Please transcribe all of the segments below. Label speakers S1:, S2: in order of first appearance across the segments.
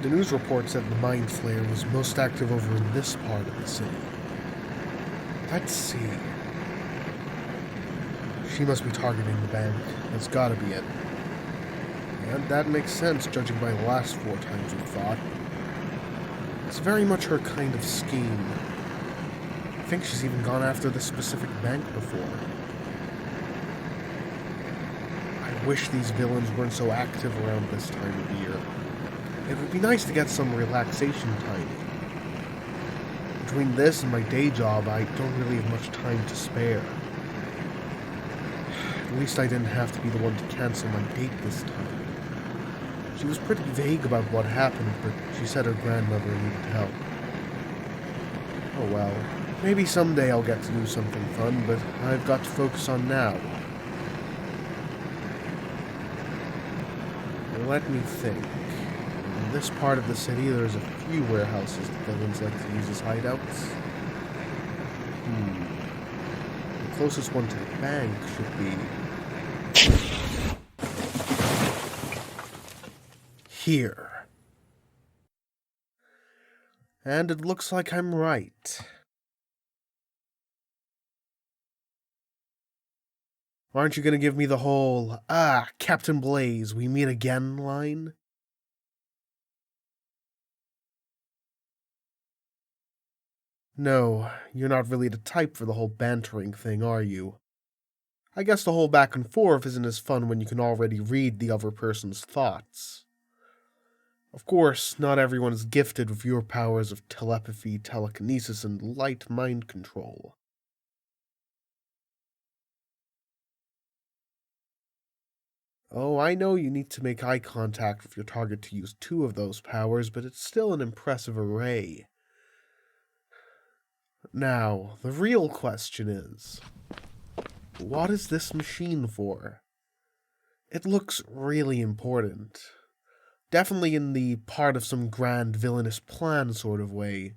S1: The news report said the mind flayer was most active over in this part of the city. Let's see. She must be targeting the bank. That's gotta be it. And that makes sense, judging by the last 4 times we fought. It's very much her kind of scheme. I think she's even gone after this specific bank before. I wish these villains weren't so active around this time of year. It would be nice to get some relaxation time. Between this and my day job, I don't really have much time to spare. At least I didn't have to be the one to cancel my date this time. She was pretty vague about what happened, but she said her grandmother needed help. Oh well, maybe someday I'll get to do something fun, but I've got to focus on now. Let me think. In this part of the city, there's a few warehouses that villains like to use as hideouts. The closest one to the bank should be here. And it looks like I'm right. Aren't you gonna give me the whole, Captain Blaze, we meet again line? No, you're not really the type for the whole bantering thing, are you? I guess the whole back and forth isn't as fun when you can already read the other person's thoughts. Of course, not everyone is gifted with your powers of telepathy, telekinesis, and light mind control. Oh, I know you need to make eye contact with your target to use 2 of those powers, but it's still an impressive array. Now, the real question is, what is this machine for? It looks really important. Definitely in the part of some grand villainous plan sort of way.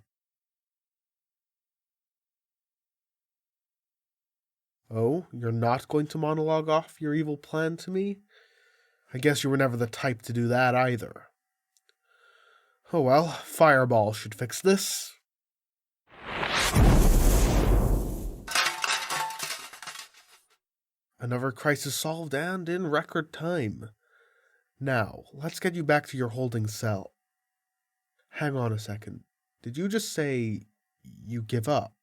S1: Oh, you're not going to monologue off your evil plan to me? I guess you were never the type to do that either. Oh well, Fireball should fix this. Another crisis solved, and in record time. Now, let's get you back to your holding cell. Hang on a second. Did you just say you give up?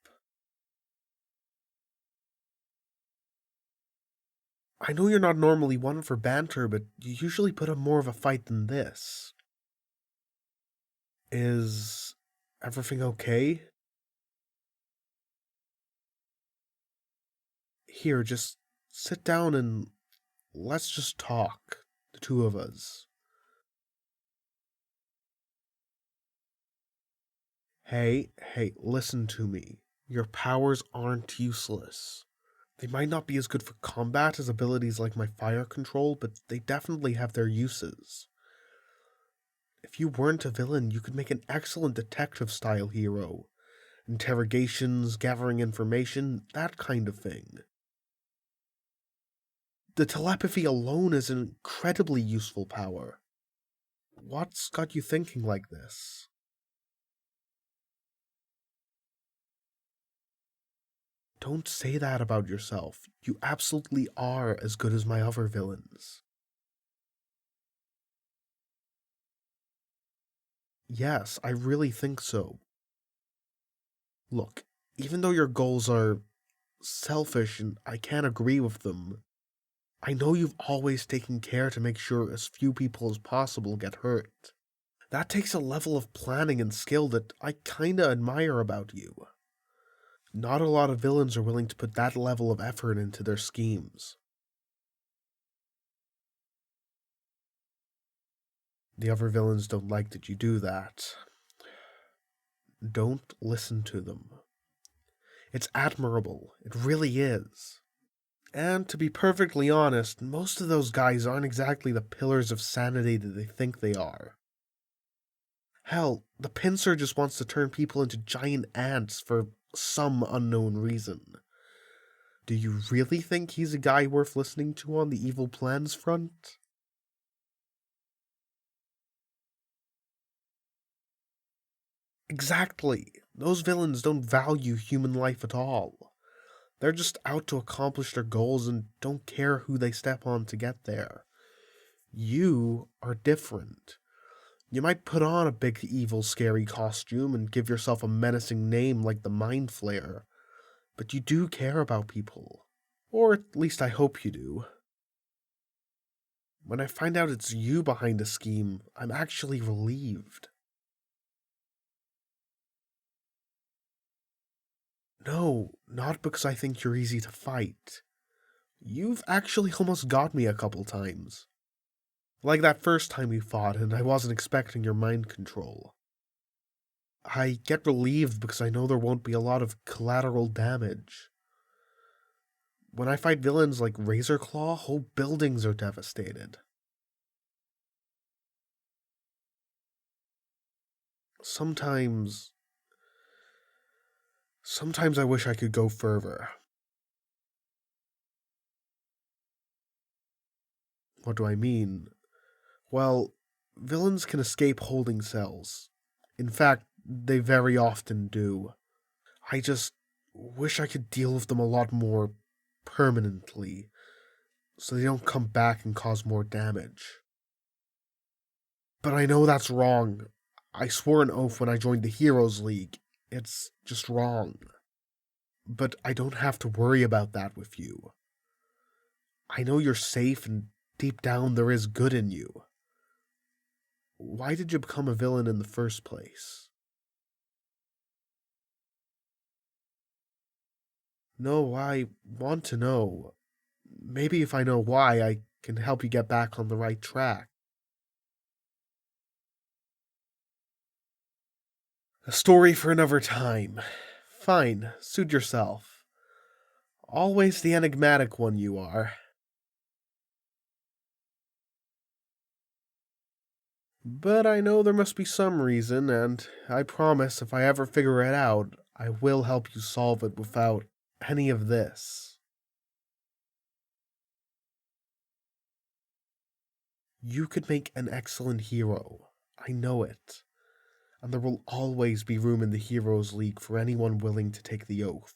S1: I know you're not normally one for banter, but you usually put up more of a fight than this. Is everything okay? Here, just sit down and let's just talk, the 2 of us. Hey, listen to me. Your powers aren't useless. They might not be as good for combat as abilities like my fire control, but they definitely have their uses. If you weren't a villain, you could make an excellent detective-style hero. Interrogations, gathering information, that kind of thing. The telepathy alone is an incredibly useful power. What's got you thinking like this? Don't say that about yourself. You absolutely are as good as my other villains. Yes, I really think so. Look, even though your goals are selfish and I can't agree with them, I know you've always taken care to make sure as few people as possible get hurt. That takes a level of planning and skill that I kinda admire about you. Not a lot of villains are willing to put that level of effort into their schemes. The other villains don't like that you do that. Don't listen to them. It's admirable. It really is. And to be perfectly honest, most of those guys aren't exactly the pillars of sanity that they think they are. Hell, the pincer just wants to turn people into giant ants for some unknown reason. Do you really think he's a guy worth listening to on the evil plans front? Exactly. Those villains don't value human life at all. They're just out to accomplish their goals and don't care who they step on to get there. You are different. You might put on a big, evil, scary costume and give yourself a menacing name like the Mind Flayer, but you do care about people. Or at least I hope you do. When I find out it's you behind the scheme, I'm actually relieved. No, not because I think you're easy to fight. You've actually almost got me a couple times. Like that first time we fought and I wasn't expecting your mind control. I get relieved because I know there won't be a lot of collateral damage. When I fight villains like Razor Claw, whole buildings are devastated. Sometimes I wish I could go further. What do I mean? Well, villains can escape holding cells. In fact, they very often do. I just wish I could deal with them a lot more permanently, so they don't come back and cause more damage. But I know that's wrong. I swore an oath when I joined the Heroes League. It's just wrong. But I don't have to worry about that with you. I know you're safe and deep down there is good in you. Why did you become a villain in the first place? No, I want to know. Maybe if I know why, I can help you get back on the right track. A story for another time. Fine, suit yourself. Always the enigmatic one you are. But I know there must be some reason, and I promise if I ever figure it out, I will help you solve it without any of this. You could make an excellent hero. I know it. And there will always be room in the Heroes League for anyone willing to take the oath.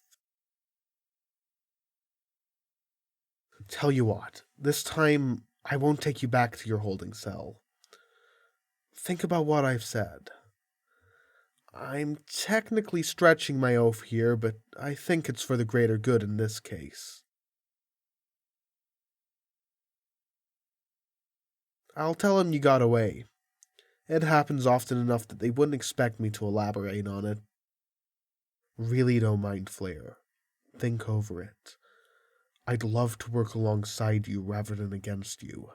S1: Tell you what, this time I won't take you back to your holding cell. Think about what I've said. I'm technically stretching my oath here, but I think it's for the greater good in this case. I'll tell him you got away. It happens often enough that they wouldn't expect me to elaborate on it. Really don't mind Flair. Think over it. I'd love to work alongside you rather than against you.